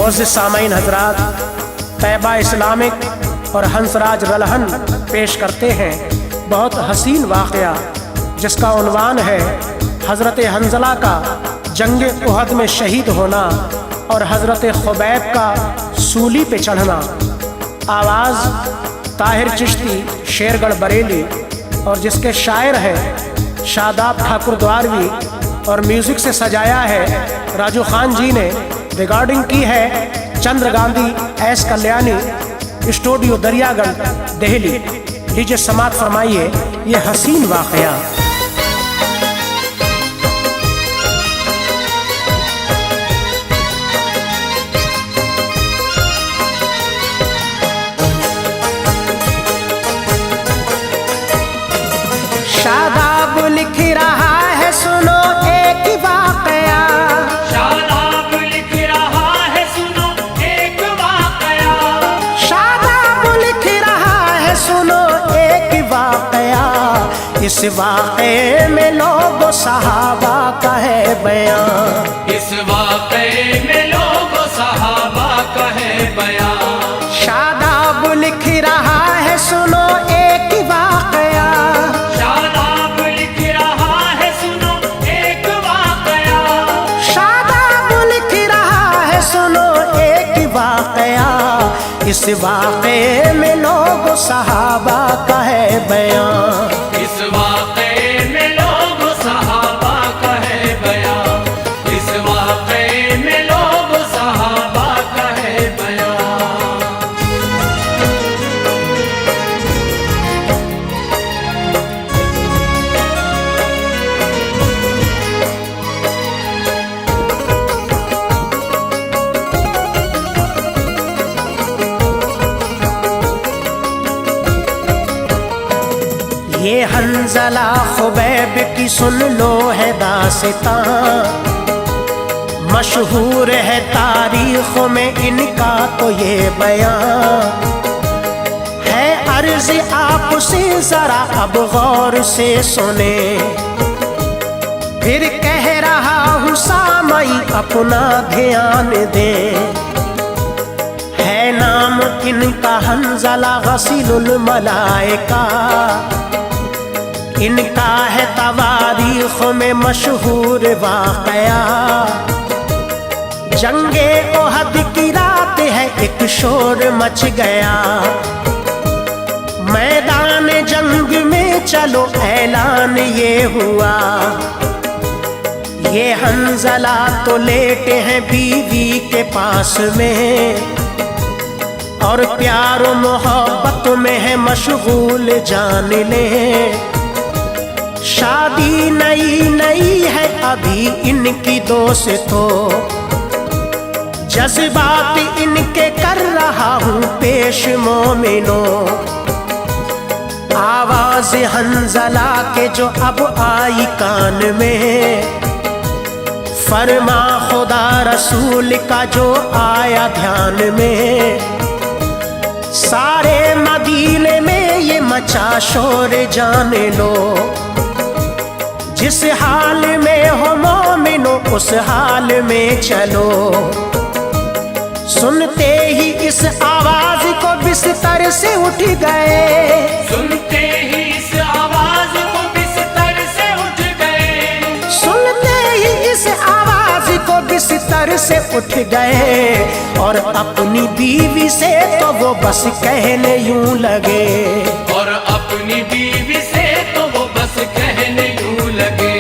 मोअज़्ज़िज़ सामईन हज़रात, Taiba Islamic और हंसराज रलहन पेश करते हैं बहुत हसीन वाक़या, जिसका उन्वान है हज़रत हंज़ला का जंग उहद में शहीद होना और हज़रत खुबैब का सूली पे चढ़ना। आवाज़ ताहिर चिश्ती, शेरगढ़ बरेली, और जिसके शायर हैं शादाब ठाकुर द्वारवी, और म्यूज़िक से सजाया है राजू खान जी ने। रिकॉर्डिंग की है चंद्र गांधी एस कल्याणी, स्टूडियो दरियागंज, दिल्ली। लीजिए समात फरमाइए ये हसीन वाक़या। शादाब लिख रहा है सुनो एक वाक़या, शादाब लिख रहा है सुनो एक वाक़या, शादाब लिख रहा है सुनो एक वाक़या। इस वाक़े में लोगो सहाबा का है बयां, इस वाक़े में लोगो सहाबा का है बयां। शादाब लिख रहा है सुनो एक वाक़या, शादाब लिख रहा है सुनो एक वाक़या, शादाब लिख रहा है सुनो एक वाक़या। इस वाक़े में लोगो सहाबा का है बयां, इस वाक़े में लोगो सहाबा का है बयां, इस वाक़े में लोगो सहाबा का है बयां। ये हंज़ला खुबैब की सुन लो है दास्तां, मशहूर है तारीख़ों में इनका तो ये बयां है। अर्ज़ आपसे ज़रा अब गौर से सुने, फिर कह रहा हूँ सामई अपना ध्यान दे। है नाम इनका हंज़ला गसीलुल मलाइका, इनका है तवारीख़ में मशहूर वाक़या। जंगे उहद की रात है एक शोर मच गया, मैदान जंग में चलो ऐलान ये हुआ। ये हंज़ला तो लेटे हैं बीवी के पास में, और प्यार मोहब्बत में है मशगूल जान ले। शादी नई नई है अभी इनकी दोस्तों, जज्बात इनके कर रहा हूँ पेश मोमिनो। आवाज हंज़ला के जो अब आई कान में, फरमा खुदा रसूल का जो आया ध्यान में। सारे मदीने में ये मचा शोर जान लो, जिस हाल में हो मोमिनो उस हाल में चलो। सुनते ही इस आवाज को बिस्तर से उठ गए, सुनते ही इस आवाज को बिस्तर से उठ गए, सुनते ही इस आवाज को बिस्तर से उठ गए। और अपनी बीवी से तो वो बस कहने यूं लगे, और अपनी बीवी से तो वो बस कहने यूं लगे,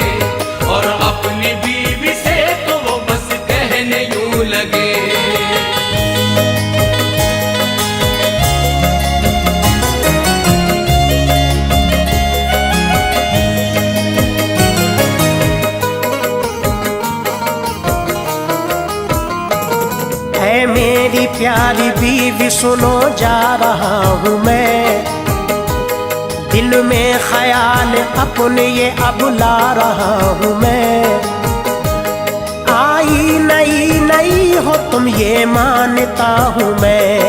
और अपनी बीवी से तो वो बस कहने यूं लगे। ऐ मेरी प्यारी बीवी सुनो जा रहा हूँ मैं, दिल में ख्याल अपने ये अब ला रहा हूँ मैं। आई नई नई हो तुम ये मानता हूँ मैं,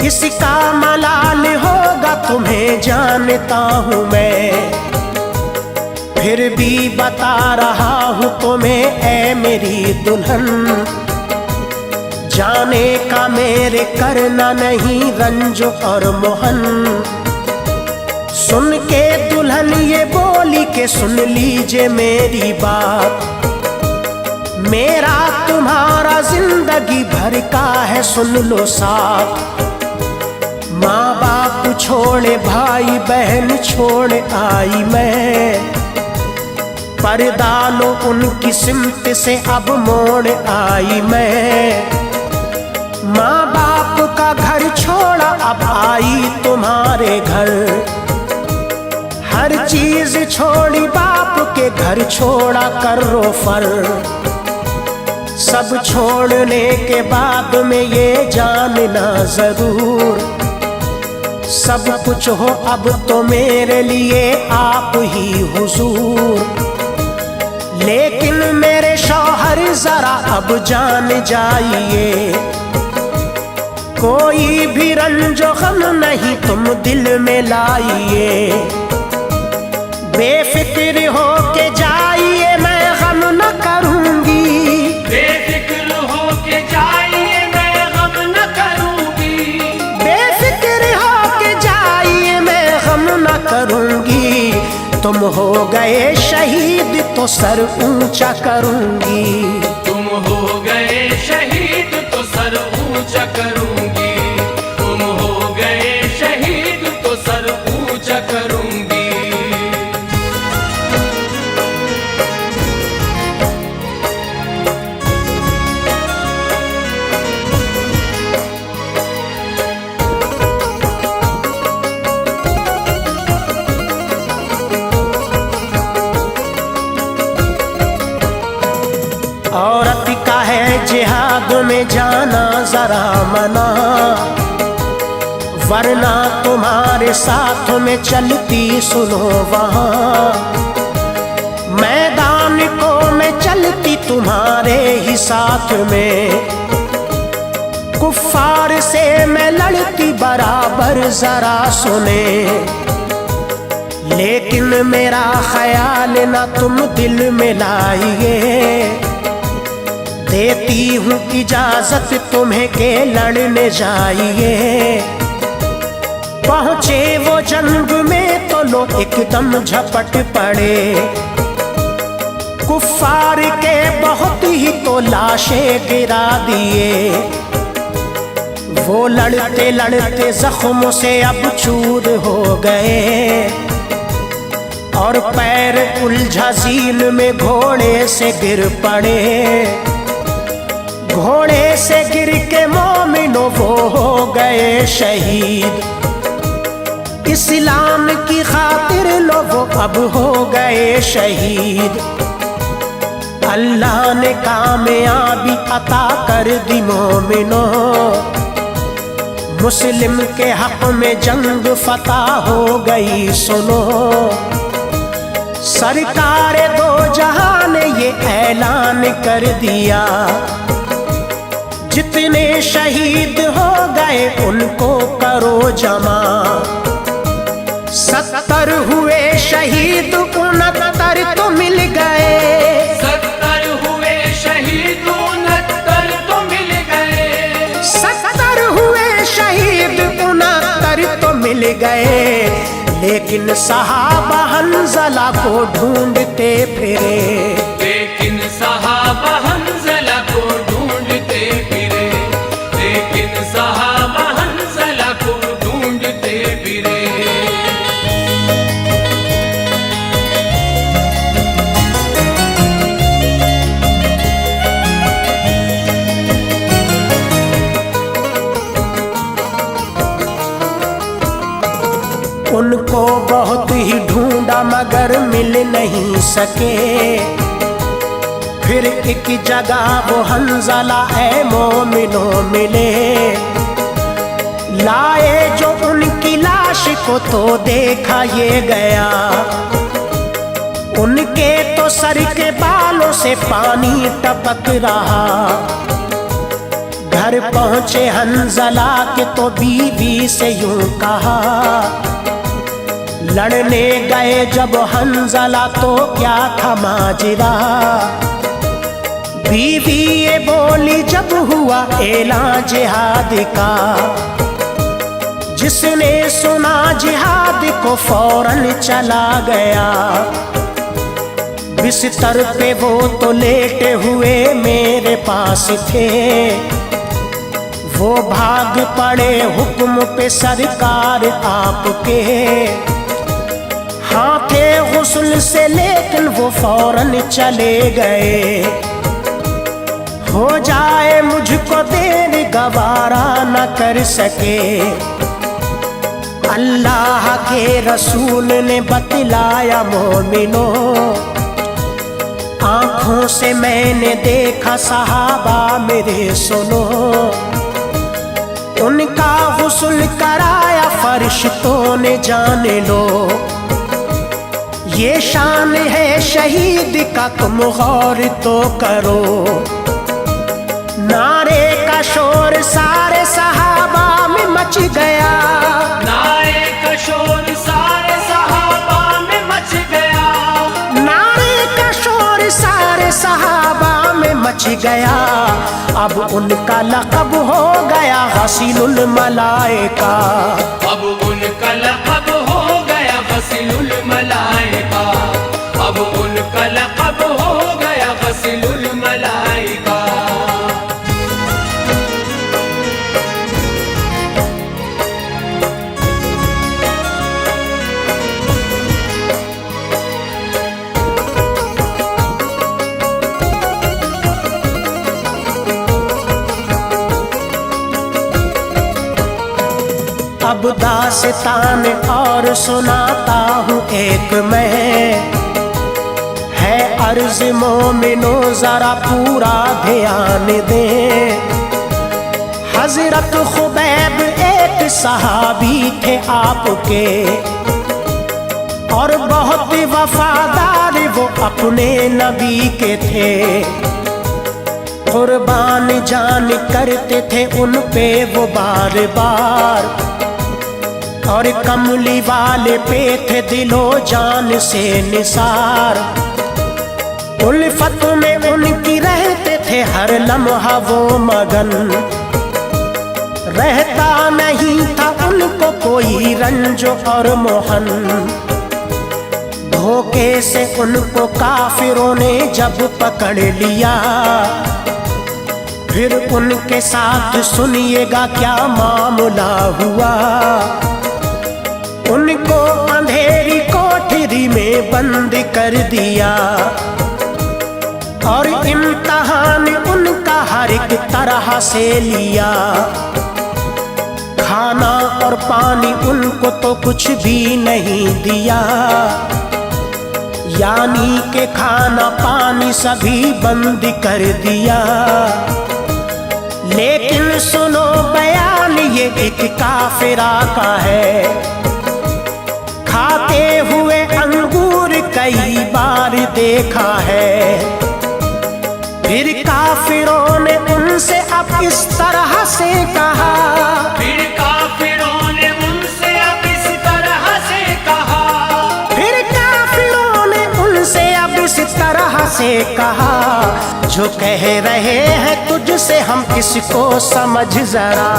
इसका मलाल होगा तुम्हें जानता हूँ मैं। फिर भी बता रहा हूँ तुम्हें ऐ मेरी दुल्हन, जाने का मेरे करना नहीं रंज और मोहन। सुन के दुल्हन ये बोली के सुन लीजिए मेरी बात, मेरा तुम्हारा जिंदगी भर का है सुन लो साथ। माँ बाप छोड़े भाई बहन छोड़ आई मैं, पर्दा लो उनकी सिमत से अब मोड़ आई मैं। माँ बाप का घर छोड़ा अब आई तुम्हारे घर, हर चीज छोड़ी बाप के घर छोड़ा करो फर। सब छोड़ने के बाद में ये जानना जरूर, सब कुछ हो अब तो मेरे लिए आप ही हुजूर। लेकिन मेरे शौहर जरा अब जान जाइए, कोई भी रंजो गम नहीं तुम दिल में लाइए। बेफिक्र हो के जाइए मैं गम न करूंगी, बेफिक्र हो के जाइए मैं गम न करूंगी। बेफिक्र हो के जाइए मैं गम न करूंगी। तुम हो गए शहीद तो सर ऊंचा करूंगी, तुम हो गए शहीद तो सर ऊंचा करूंगी। तुम हो गए शहीद तो सर ऊंचा करूंगी। औरत का है जिहाद में जाना जरा मना, वरना तुम्हारे साथ में चलती सुनो वहां। मैदान को मैं चलती तुम्हारे ही साथ में, कुफ्फार से मैं लड़ती बराबर जरा सुने। लेकिन मेरा ख्याल ना तुम दिल में लाइए, देती हूँ इजाजत तुम्हें के लड़ने जाइए। पहुँचे वो जंग में तो लोग एकदम झपट पड़े, कुफ्फार के बहुत ही तो लाशें गिरा दिए। वो लड़ते लड़ते जख्मों से अब चूर हो गए, और पैर उलझा झील में घोड़े से गिर पड़े। घोड़े से गिर के मोमिनो वो हो गए शहीद, इस्लाम की खातिर लो वो अब हो गए शहीद। अल्लाह ने कामयाबी अता कर दी मोमिनो, मुस्लिम के हक में जंग फतह हो गई सुनो। सरकार दो जहां ने ये ऐलान कर दिया, जितने शहीद हो गए उनको करो जमा। 70 हुए शहीद 69 तो मिल गए, 70 हुए शहीद 69 तो मिल गए। 70 हुए शहीद 69 तो मिल गए। लेकिन सहाबा हंज़ला को ढूंढते फिरे, लेकिन सहाबा हंज़ला को ढूंढते फिरे। लेकिन सहाबा हंज़ला को ढूंढते फिरे। उनको बहुत ही ढूंढा मगर मिल नहीं सके। फिर एक जगह वो हंज़ला ए मोमिनो मिले, लाए जो उनकी लाश को तो देखा ये गया। उनके तो सर के बालों से पानी टपक रहा। घर पहुंचे हंज़ला के तो बीवी से यूं कहा, लड़ने गए जब हंज़ला तो क्या था माजरा। बीवी ये बोली जब हुआ ऐलान जिहाद का, जिसने सुना जिहाद को फौरन चला गया। बिस्तर पे वो तो लेटे हुए मेरे पास थे, वो भाग पड़े हुक्म पे सरकार आपके। हाँ थे गुस्ल से लेकिन वो फौरन चले गए। हो जाए मुझको देर गवारा न कर सके। अल्लाह के रसूल ने बतलाया मोमिनो, आंखों से मैंने देखा सहाबा मेरे सुनो। उनका गुस्ल कराया फरिश्तों ने, जान लो ये शान है शहीद का, तुम गौर तो करो। नारे का शोर सारे सहाबा में मच गया, नारे का शोर सारे सहाबा में मच गया, नारे का शोर सारे सहाबा में मच गया। अब उनका लक़ब हो गया गसीलुल मलाइका, अब उनका लक़ब हो गया गसीलुल मलाइका, अब उनका लक़ब हो गया गसीलुल मलाइका। अब दास्तान और सुनाता हूँ एक मैं, है अर्ज मोमिनो जरा पूरा ध्यान दे। हजरत खुबैब एक सहाबी थे आपके, और बहुत वफादार वो अपने नबी के थे। कुर्बान जान करते थे उन पे वो बार बार, और कमली वाले पे थे दिलो जान से निसार। उल्फत में उनकी रहते थे हर लम्हा वो मगन, रहता नहीं था उनको कोई रंज और मोहन। धोखे से उनको काफिरों ने जब पकड़ लिया, फिर उनके साथ सुनिएगा क्या मामला हुआ। उनको अंधेरी कोठरी में बंद कर दिया, और इम्तहान उनका हर एक तरह से लिया। खाना और पानी उनको तो कुछ भी नहीं दिया, यानी के खाना पानी सभी बंद कर दिया। लेकिन सुनो बयान ये एक काफिरा का है, खाते हुए अंगूर कई बार देखा है। फिर काफिरों ने उनसे अब इस तरह से कहा, फिर काफिरों ने उनसे अब इस तरह से कहा, फिर काफिरों ने उनसे अब इस तरह से कहा। जो कह रहे हैं तुझसे हम इसको समझ जरा,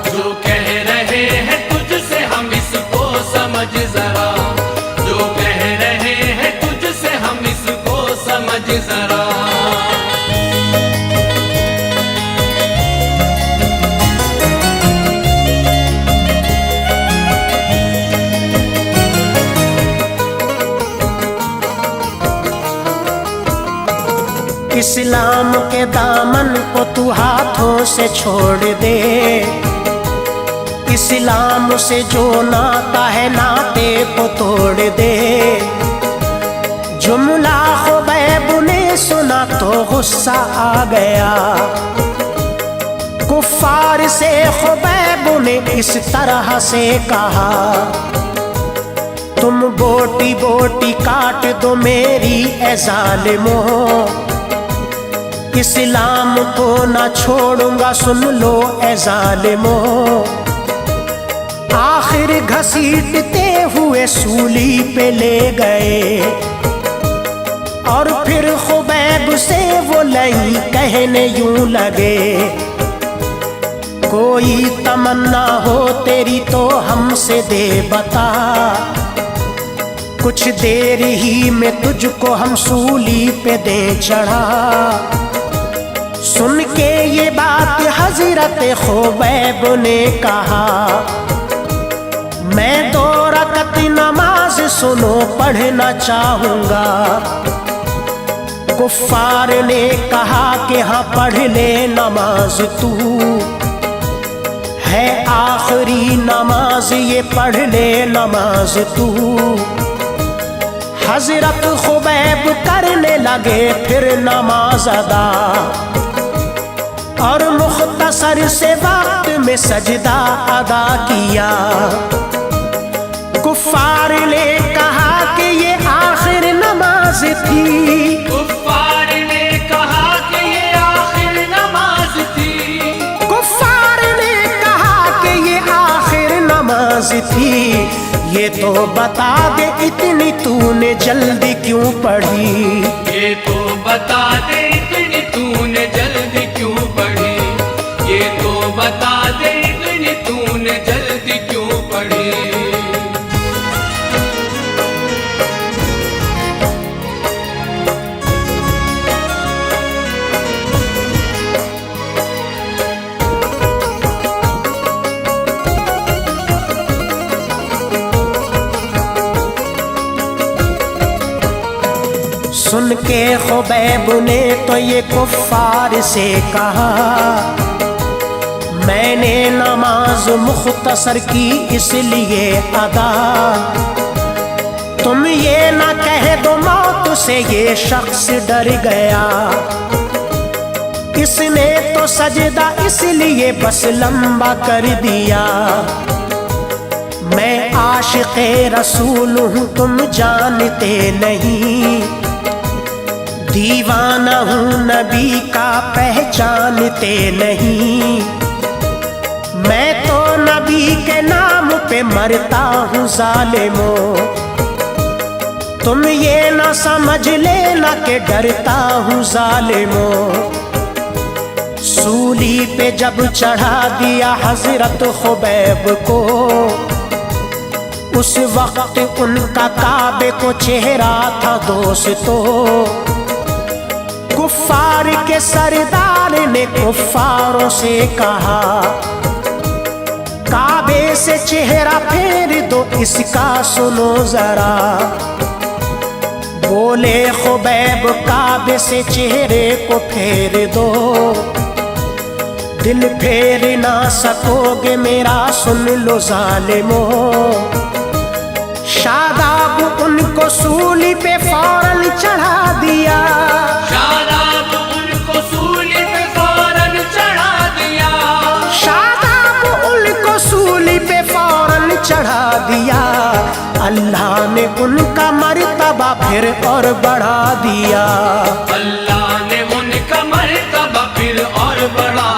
जो कह रहे हैं तुझसे हम इसको समझ जरा, जो कह रहे हैं तुझसे हम इसको समझ जरा। इस्लाम के दामन को तू हाथों से छोड़ दे। इस्लाम से जो नाता है नाते को तोड़ दे। जुमला खुबैब ने सुना तो गुस्सा आ गया। कुफ्फार से खुबैब ने इस तरह से कहा, तुम बोटी बोटी काट दो मेरी ए जालिमो, इस्लाम को ना छोड़ूंगा सुन लो ए जालिमो। आखिर घसीटते हुए सूली पे ले गए, और फिर खुबैब से वो लई कहने यूं लगे, कोई तमन्ना हो तेरी तो हमसे दे बता, कुछ देर ही में तुझको हम सूली पे दे चढ़ा। सुन के ये बात हजरत खुबैब ने कहा, मैं 2 रकत नमाज सुनो पढ़ना चाहूँगा। कुफ्फार ने कहा कि हाँ पढ़ ले नमाज तू, है आखिरी नमाज ये पढ़ ले नमाज तू। हजरत खुबैब करने लगे फिर नमाज अदा, और मुख्तसर से वक्त में सजदा अदा किया। कुफ्फार ने कहा कि ये आखिर नमाज थी, कुफ्फार ने कहा कि ये आखिर नमाज थी, कुफ्फार ने कहा कि ये आखिर नमाज थी। ये तो बता दे इतनी तूने जल्दी क्यों पढ़ी, ये तो बता दे इतनी तूने जल्दी क्यों पढ़ी, ये तो बता दे इतनी तूने जल्दी क्यों पढ़ी। सुन के खुबैब ने तो ये कुफ्फार से कहा, मैंने नमाज मुख्तसर की इसलिए अदा, तुम ये ना कह दो मौत से ये शख्स डर गया। इसने तो सजदा इसलिए बस लंबा कर दिया। मैं आशिक़े रसूल हूँ तुम जानते नहीं, दीवाना हूँ नबी का पहचानते नहीं। मैं तो नबी के नाम पे मरता हूँ ज़ालिमों, तुम ये ना समझ लेना कि डरता हूँ ज़ालिमों। सूली पे जब चढ़ा दिया हजरत खुबैब को, उस वक्त उनका काबे को चेहरा था दोस्तों। कुफ्फार के सरदार ने कुफ्फारों से कहा, काबे से चेहरा फेर दो इसका सुनो जरा। बोले खुबैब काबे से चेहरे को फेर दो, दिल फेर ना सकोगे मेरा सुन लो ज़ालिमों। शादाब उनको सूली पे फौरन चढ़ा दिया, शादाब उनको सूली पे फौरन चढ़ा दिया, शादाब उनको सूली पे फौरन चढ़ा दिया। अल्लाह ने उनका मर्तबा फिर और बढ़ा दिया, अल्लाह ने उनका मर्तबा फिर और बढ़ा